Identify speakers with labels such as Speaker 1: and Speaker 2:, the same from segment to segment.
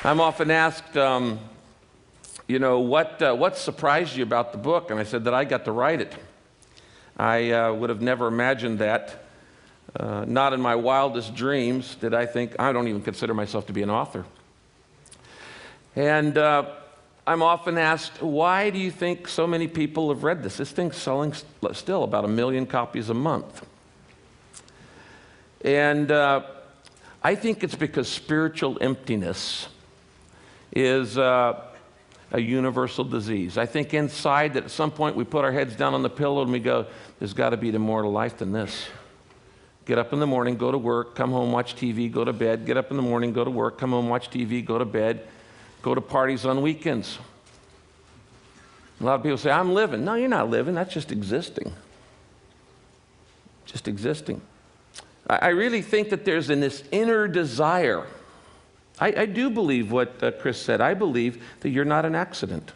Speaker 1: I'm often asked, what surprised you about the book? And I said that I got to write it. I would have never imagined that. Not in my wildest dreams did I think, I don't even consider myself to be an author. And I'm often asked, why do you think so many people have read this? This thing's selling still about 1 million copies a month. And I think it's because spiritual emptiness is a universal disease. I think inside that at some point we put our heads down on the pillow and we go, there's got to be more to life than this. Get up in the morning, go to work, come home, watch TV, go to bed. Get up in the morning, go to work, come home, watch TV, go to bed. Go to parties on weekends. A lot of people say, I'm living. No, you're not living. That's just existing. Just existing. I really think that there's this inner desire. I do believe what Chris said. I believe that you're not an accident.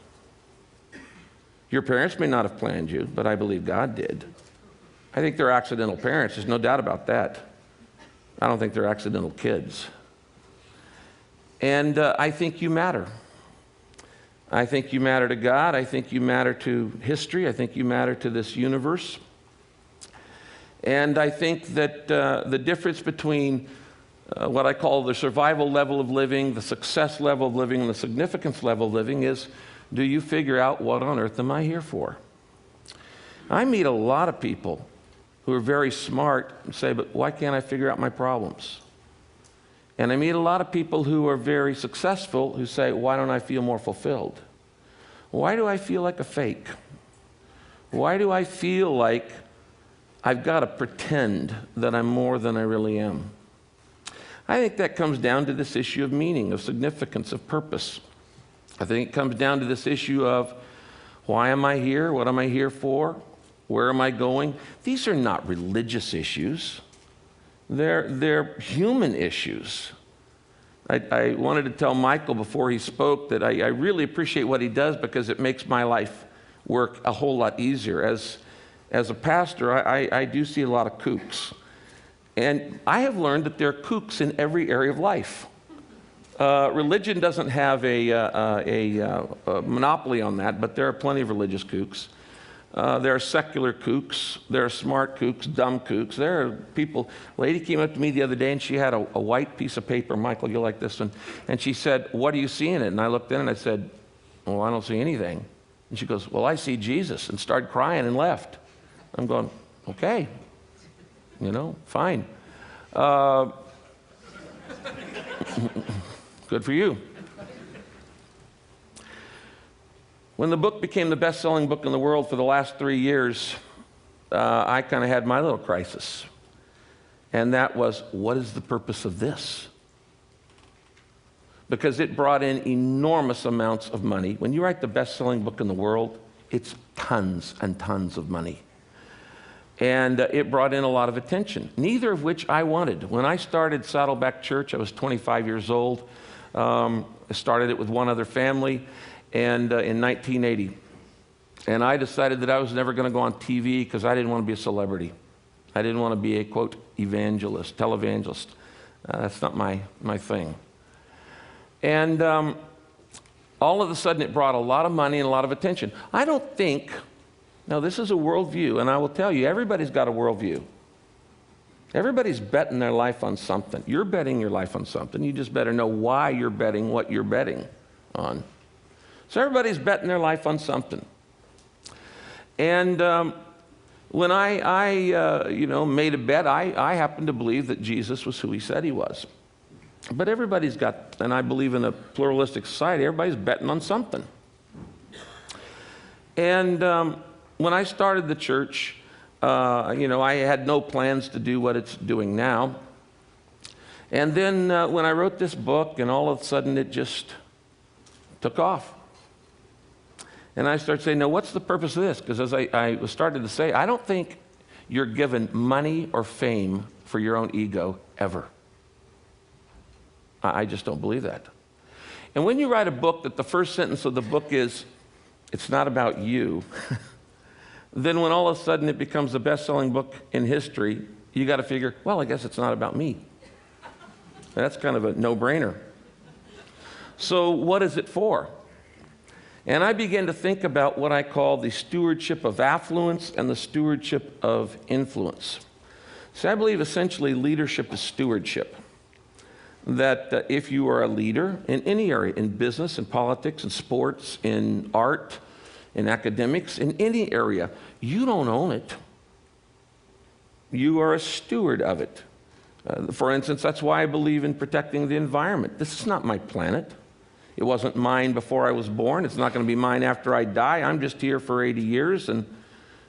Speaker 1: Your parents may not have planned you, but I believe God did. I think they're accidental parents. There's no doubt about that. I don't think they're accidental kids. And I think you matter. I think you matter to God. I think you matter to history. I think you matter to this universe. And I think that the difference between what I call the survival level of living, the success level of living, and the significance level of living is, do you figure out what on earth am I here for? I meet a lot of people who are very smart and say, but why can't I figure out my problems? And I meet a lot of people who are very successful who say, why don't I feel more fulfilled? Why do I feel like a fake? Why do I feel like I've got to pretend that I'm more than I really am? I think that comes down to this issue of meaning, of significance, of purpose. I think it comes down to this issue of, why am I here? What am I here for? Where am I going? These are not religious issues. They're human issues. I wanted to tell Michael before he spoke that I really appreciate what he does because it makes my life work a whole lot easier. As a pastor, I do see a lot of kooks. And I have learned that there are kooks in every area of life. Religion doesn't have a monopoly on that, but there are plenty of religious kooks. There are secular kooks, there are smart kooks, dumb kooks. There are people, a lady came up to me the other day and she had a white piece of paper. Michael, you'll like this one. And she said, what do you see in it? And I looked in and I said, well, I don't see anything. And she goes, well, I see Jesus, and started crying and left. I'm going, okay, fine. Good for you. When the book became the best-selling book in the world for the last 3 years, I kind of had my little crisis. And that was, what is the purpose of this? Because it brought in enormous amounts of money. When you write the best-selling book in the world, it's tons and tons of money. And it brought in a lot of attention, neither of which I wanted. When I started Saddleback Church, I was 25 years old. I started it with one other family. And in 1980. And I decided that I was never going to go on TV because I didn't want to be a celebrity. I didn't want to be a, quote, evangelist, televangelist. That's not my thing. And all of a sudden it brought a lot of money and a lot of attention. I don't think, now this is a worldview, and I will tell you, everybody's got a worldview. Everybody's betting their life on something. You're betting your life on something. You just better know why you're betting what you're betting on. So everybody's betting their life on something. And when I made a bet, I happen to believe that Jesus was who he said he was. But everybody's got, and I believe in a pluralistic society, everybody's betting on something. And when I started the church, I had no plans to do what it's doing now. And then when I wrote this book, and all of a sudden it just took off. And I started saying, now what's the purpose of this? Because as I started to say, I don't think you're given money or fame for your own ego, ever. I just don't believe that. And when you write a book that the first sentence of the book is, it's not about you, then when all of a sudden it becomes the best-selling book in history, you got to figure, well, I guess it's not about me. That's kind of a no-brainer. So what is it for? And I began to think about what I call the stewardship of affluence and the stewardship of influence. So I believe essentially leadership is stewardship. That if you are a leader in any area, in business, in politics, in sports, in art, in academics, in any area, you don't own it. You are a steward of it. For instance, that's why I believe in protecting the environment. This is not my planet. It wasn't mine before I was born. It's not going to be mine after I die. I'm just here for 80 years, and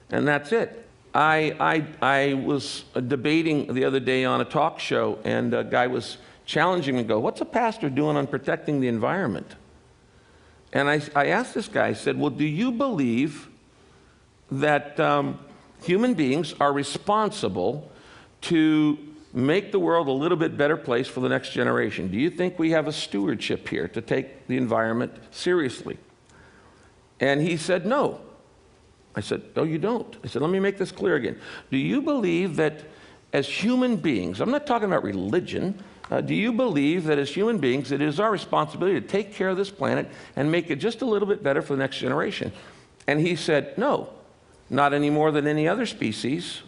Speaker 1: that's it. I was debating the other day on a talk show, and a guy was challenging me and go, what's a pastor doing on protecting the environment? And I asked this guy, I said, well, do you believe that human beings are responsible to make the world a little bit better place for the next generation? Do you think we have a stewardship here to take the environment seriously? And he said, no. I said, no, you don't. I said, let me make this clear again. Do you believe that as human beings, I'm not talking about religion, do you believe that as human beings it is our responsibility to take care of this planet and make it just a little bit better for the next generation? And he said, no, not any more than any other species.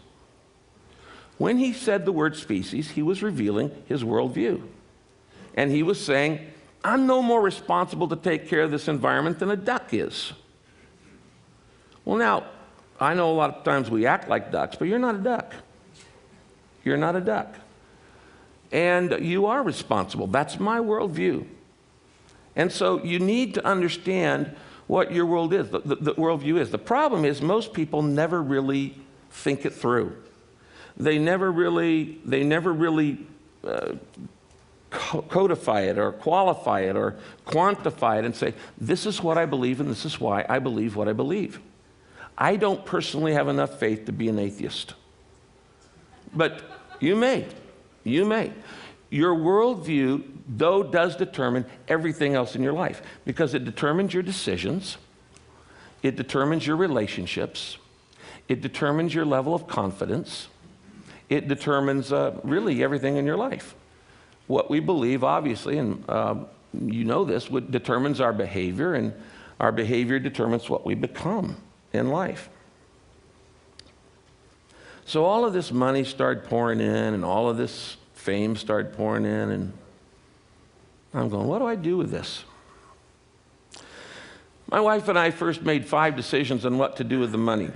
Speaker 1: When he said the word species, he was revealing his worldview. And he was saying, I'm no more responsible to take care of this environment than a duck is. Well, now, I know a lot of times we act like ducks, but you're not a duck. You're not a duck. And you are responsible. That's my worldview. And so you need to understand what your world is, the worldview is. The problem is most people never really think it through. They never really codify it or qualify it or quantify it and say, this is what I believe and this is why I believe what I believe. I don't personally have enough faith to be an atheist. But you may. You may. Your worldview, though, does determine everything else in your life because it determines your decisions, it determines your relationships, it determines your level of confidence, it determines really everything in your life. What we believe, obviously, and you know this, determines our behavior, and our behavior determines what we become in life. So all of this money started pouring in, and all of this fame started pouring in, and I'm going, what do I do with this? My wife and I first made 5 decisions on what to do with the money.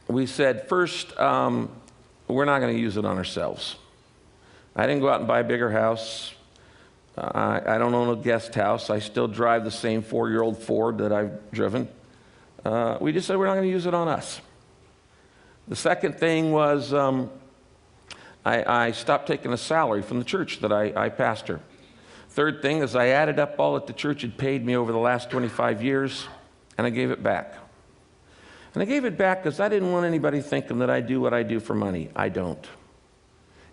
Speaker 1: We said, first, we're not going to use it on ourselves. I didn't go out and buy a bigger house. I don't own a guest house. I still drive the same 4-year-old Ford that I've driven. We just said we're not going to use it on us. The second thing was I stopped taking a salary from the church that I pastor. Third thing is I added up all that the church had paid me over the last 25 years, and I gave it back. And I gave it back because I didn't want anybody thinking that I do what I do for money. I don't.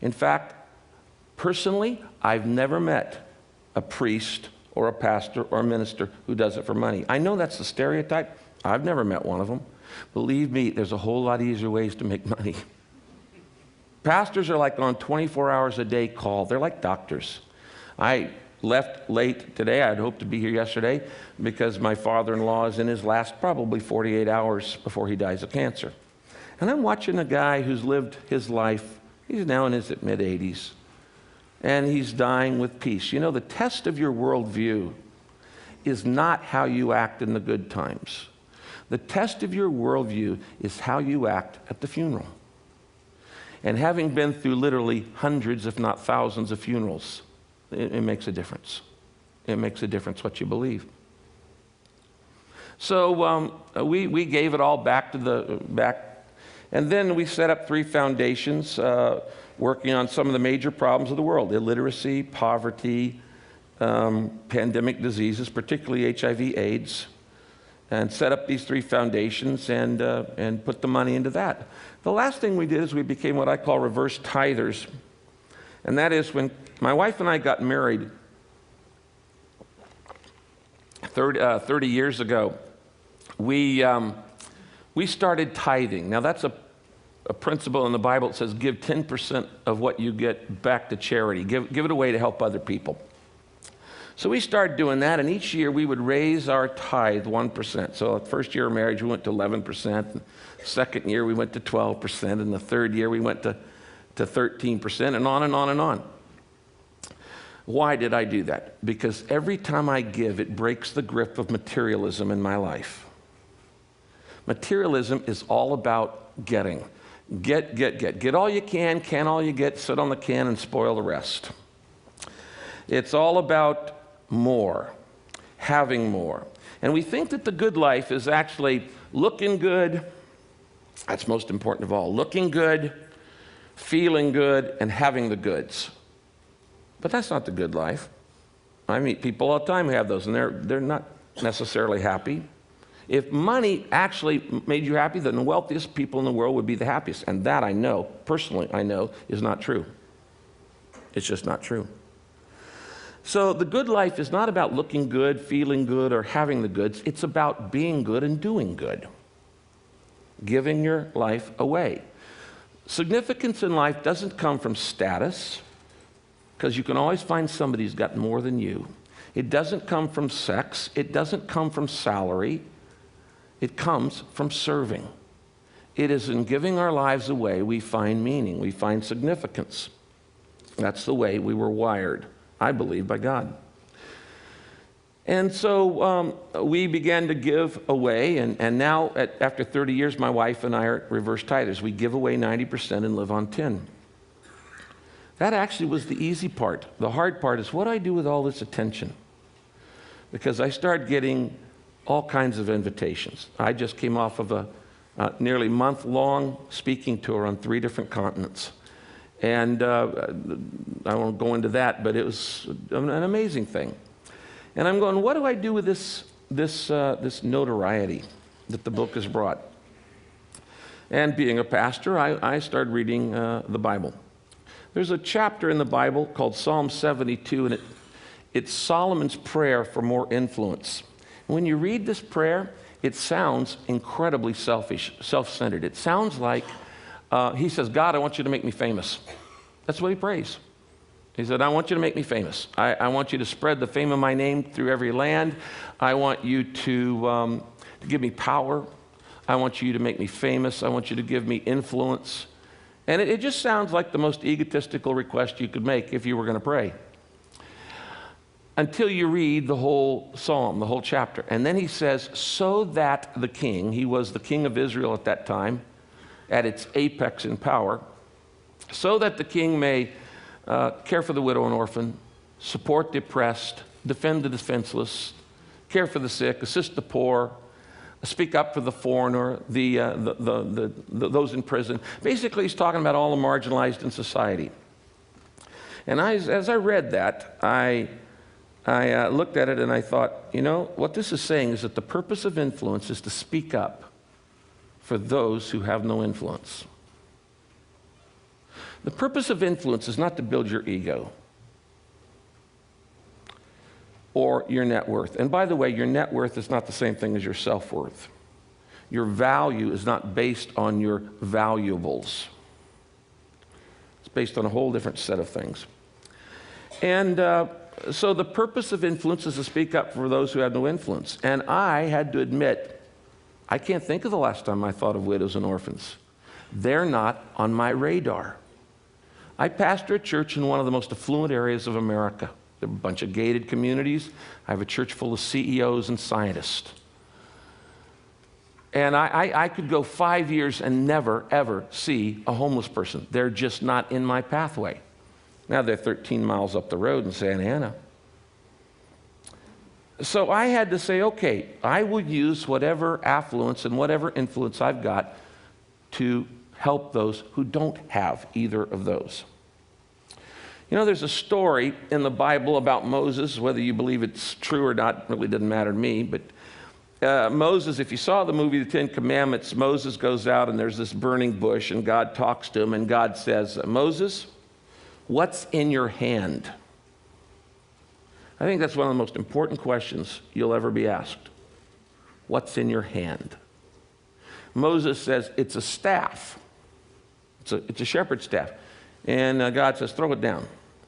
Speaker 1: In fact, personally, I've never met a priest or a pastor or a minister who does it for money. I know that's the stereotype. I've never met one of them. Believe me, there's a whole lot easier ways to make money. Pastors are like on 24 hours a day call. They're like doctors. I left late today. I'd hoped to be here yesterday because my father-in-law is in his last probably 48 hours before he dies of cancer. And I'm watching a guy who's lived his life. He's now in his mid-80s. And he's dying with peace. You know, the test of your worldview is not how you act in the good times. The test of your worldview is how you act at the funeral. And having been through literally hundreds, if not thousands of funerals, it makes a difference. It makes a difference what you believe. So we gave it all back to the back. And then we set up 3 foundations working on some of the major problems of the world: illiteracy, poverty, pandemic diseases, particularly HIV/AIDS. And set up these 3 foundations and put the money into that. The last thing we did is we became what I call reverse tithers. And that is when my wife and I got married 30 years ago, we started tithing. Now that's a principle in the Bible that says give 10% of what you get back to charity. Give it away to help other people. So we started doing that, and each year we would raise our tithe 1%. So the first year of marriage we went to 11%, the second year we went to 12%, and the third year we went to 13%, and on and on and on. Why did I do that? Because every time I give, it breaks the grip of materialism in my life. Materialism is all about getting. Get all you can all you get, sit on the can and spoil the rest. It's all about more, having more. And we think that the good life is actually looking good. That's most important of all. Looking good, feeling good, and having the goods. But that's not the good life. I meet people all the time who have those, and they're not necessarily happy. If money actually made you happy, then the wealthiest people in the world would be the happiest. And that I know, personally I know, is not true. It's just not true. So the good life is not about looking good, feeling good, or having the goods. It's about being good and doing good. Giving your life away. Significance in life doesn't come from status, because you can always find somebody who's got more than you. It doesn't come from sex. It doesn't come from salary. It comes from serving. It is in giving our lives away we find meaning, we find significance. That's the way we were wired, I believe, by God. And so we began to give away, and now after 30 years, my wife and I are reverse tithers. We give away 90% and live on 10. That actually was the easy part. The hard part is what do I do with all this attention? Because I started getting all kinds of invitations. I just came off of a nearly month-long speaking tour on 3 different continents. And I won't go into that, but it was an amazing thing. And I'm going, what do I do with this notoriety that the book has brought? And being a pastor, I started reading the Bible. There's a chapter in the Bible called Psalm 72, and it's Solomon's prayer for more influence. When you read this prayer, it sounds incredibly selfish, self-centered. It sounds like he says, God, I want you to make me famous. That's what he prays. He said, I want you to make me famous. I want you to spread the fame of my name through every land. I want you to give me power. I want you to make me famous. I want you to give me influence. And it just sounds like the most egotistical request you could make if you were going to pray. Until you read the whole psalm, the whole chapter. And then he says, so that the king, he was the king of Israel at that time, at its apex in power, so that the king may care for the widow and orphan, support the oppressed, defend the defenseless, care for the sick, assist the poor, speak up for the foreigner, those in prison. Basically, he's talking about all the marginalized in society. And as I read that, I looked at it and I thought, you know, what this is saying is that the purpose of influence is to speak up for those who have no influence. The purpose of influence is not to build your ego or your net worth. And by the way, your net worth is not the same thing as your self-worth. Your value is not based on your valuables. It's based on a whole different set of things. And so the purpose of influence is to speak up for those who have no influence. And I had to admit, I can't think of the last time I thought of widows and orphans. They're not on my radar. I pastor a church in one of the most affluent areas of America. There are a bunch of gated communities. I have a church full of CEOs and scientists. And I could go 5 years and never, ever see a homeless person. They're just not in my pathway. Now they're 13 miles up the road in Santa Ana. So I had to say, okay, I will use whatever affluence and whatever influence I've got to help those who don't have either of those. You know, there's a story in the Bible about Moses, whether you believe it's true or not, really doesn't matter to me, but Moses, if you saw the movie The Ten Commandments, Moses goes out and there's this burning bush and God talks to him and God says, Moses, What's in your hand? I think that's one of the most important questions you'll ever be asked. What's in your hand? Moses says, it's a staff. It's a shepherd's staff. And God says, throw it down.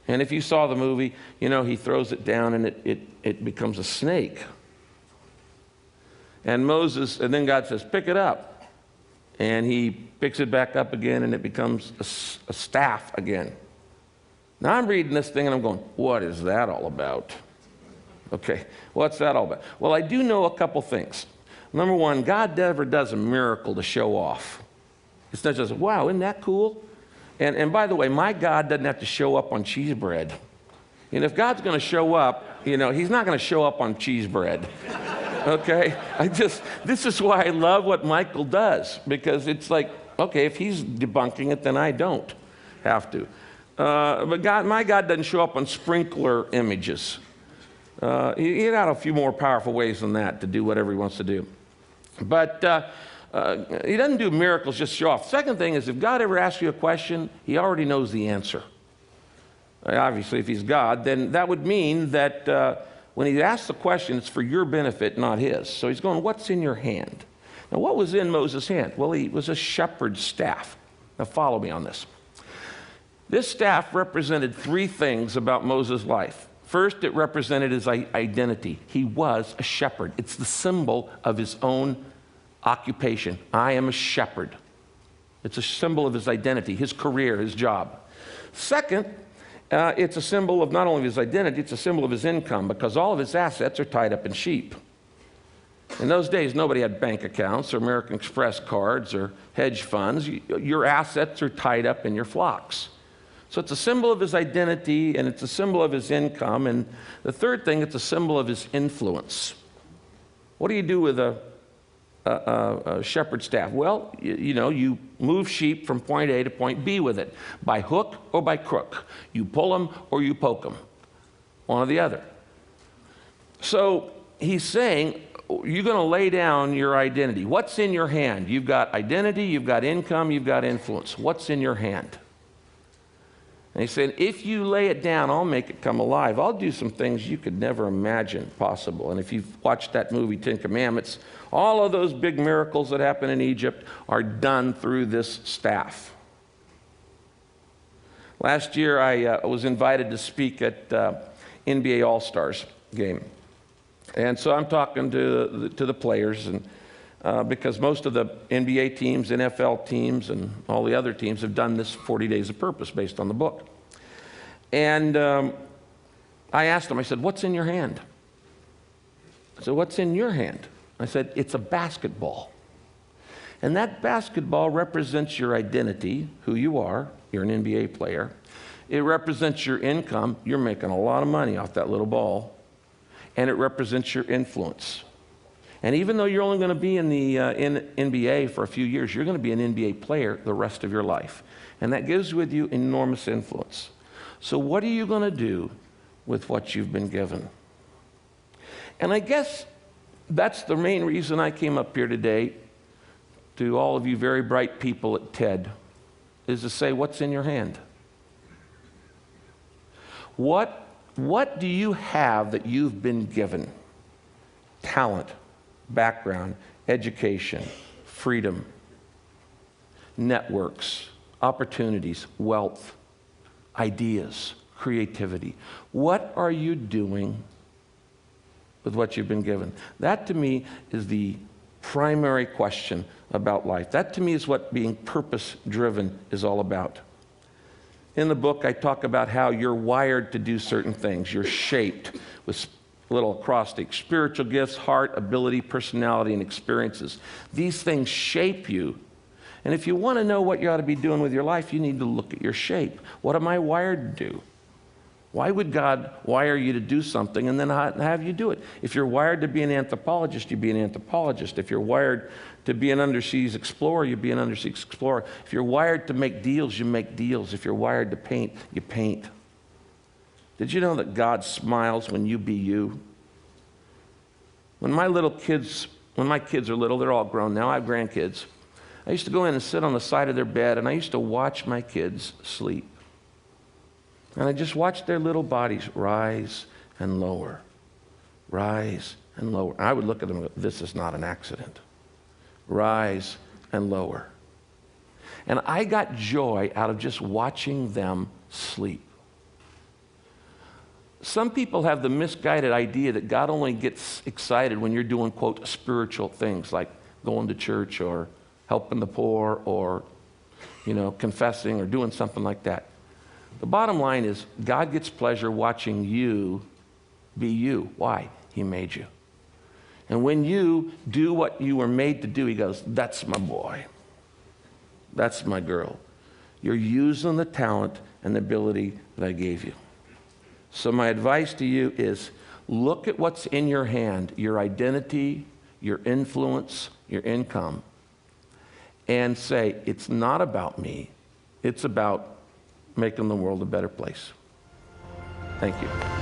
Speaker 1: And if you saw the movie, you know, he throws it down and it becomes a snake. And then God says, pick it up. And he picks it back up again and it becomes a staff again. Now I'm reading this thing and I'm going, what is that all about? Okay, what's that all about? Well, I do know a couple things. Number one, God never does a miracle to show off. It's not just, wow, isn't that cool? And by the way, my God doesn't have to show up on cheese bread. And if God's going to show up, you know, he's not going to show up on cheese bread. Okay? This is why I love what Michael does, because it's like, okay, if he's debunking it, then I don't have to. But my God doesn't show up on sprinkler images. He got a few more powerful ways than that to do whatever he wants to do. But he doesn't do miracles just to show off. Second thing is, if God ever asks you a question, he already knows the answer. Obviously, if he's God, then that would mean that when he asks the question, it's for your benefit, not his. So he's going, what's in your hand? Now, what was in Moses' hand? Well, he was a shepherd's staff. Now, follow me on this. This staff represented three things about Moses' life. First, it represented his identity. He was a shepherd. It's the symbol of his own occupation. I am a shepherd. It's a symbol of his identity, his career, his job. Second, it's a symbol of not only his identity, it's a symbol of his income, because all of his assets are tied up in sheep. In those days, nobody had bank accounts or American Express cards or hedge funds. Your assets are tied up in your flocks. So it's a symbol of his identity, and it's a symbol of his income. And the third thing, it's a symbol of his influence. What do you do with a shepherd's staff? Well, you move sheep from point A to point B with it, by hook or by crook. You pull them or you poke them, one or the other. So he's saying, you're going to lay down your identity. What's in your hand? You've got identity, you've got income, you've got influence. What's in your hand? And he said, if you lay it down, I'll make it come alive. I'll do some things you could never imagine possible. And if you've watched that movie, 10 Commandments, all of those big miracles that happen in Egypt are done through this staff. Last year, I was invited to speak at NBA All-Stars game. And so I'm talking to the players, and because most of the NBA teams, NFL teams, and all the other teams have done this 40 Days of Purpose based on the book. And I asked them, I said, what's in your hand? I said, what's in your hand? I said, it's a basketball. And that basketball represents your identity, who you are. You're an NBA player. It represents your income. You're making a lot of money off that little ball. And it represents your influence. And even though you're only going to be in the NBA for a few years, you're going to be an NBA player the rest of your life. And that gives with you enormous influence. So what are you going to do with what you've been given? And I guess that's the main reason I came up here today to all of you very bright people at TED, is to say, what's in your hand? What do you have that you've been given? Talent, background, education, freedom, networks, opportunities, wealth, ideas, creativity. What are you doing with what you've been given? That to me is the primary question about life. That to me is what being purpose-driven is all about. In the book, I talk about how you're wired to do certain things. You're shaped with little acrostic: spiritual gifts, heart, ability, personality, and experiences. These things shape you. And if you want to know what you ought to be doing with your life, you need to look at your shape. What am I wired to do? Why would God wire you to do something and then have you do it? If you're wired to be an anthropologist, you be an anthropologist. If you're wired to be an underseas explorer, you be an underseas explorer. If you're wired to make deals, you make deals. If you're wired to paint, you paint. Did you know that God smiles when you be you? When my kids are little, they're all grown now, I have grandkids. I used to go in and sit on the side of their bed, and I used to watch my kids sleep. And I just watched their little bodies rise and lower, rise and lower. I would look at them and go, this is not an accident. Rise and lower. And I got joy out of just watching them sleep. Some people have the misguided idea that God only gets excited when you're doing, quote, spiritual things like going to church or helping the poor or, confessing or doing something like that. The bottom line is God gets pleasure watching you be you. Why? He made you. And when you do what you were made to do, he goes, that's my boy. That's my girl. You're using the talent and the ability that I gave you. So my advice to you is look at what's in your hand, your identity, your influence, your income, and say, it's not about me. It's about making the world a better place. Thank you.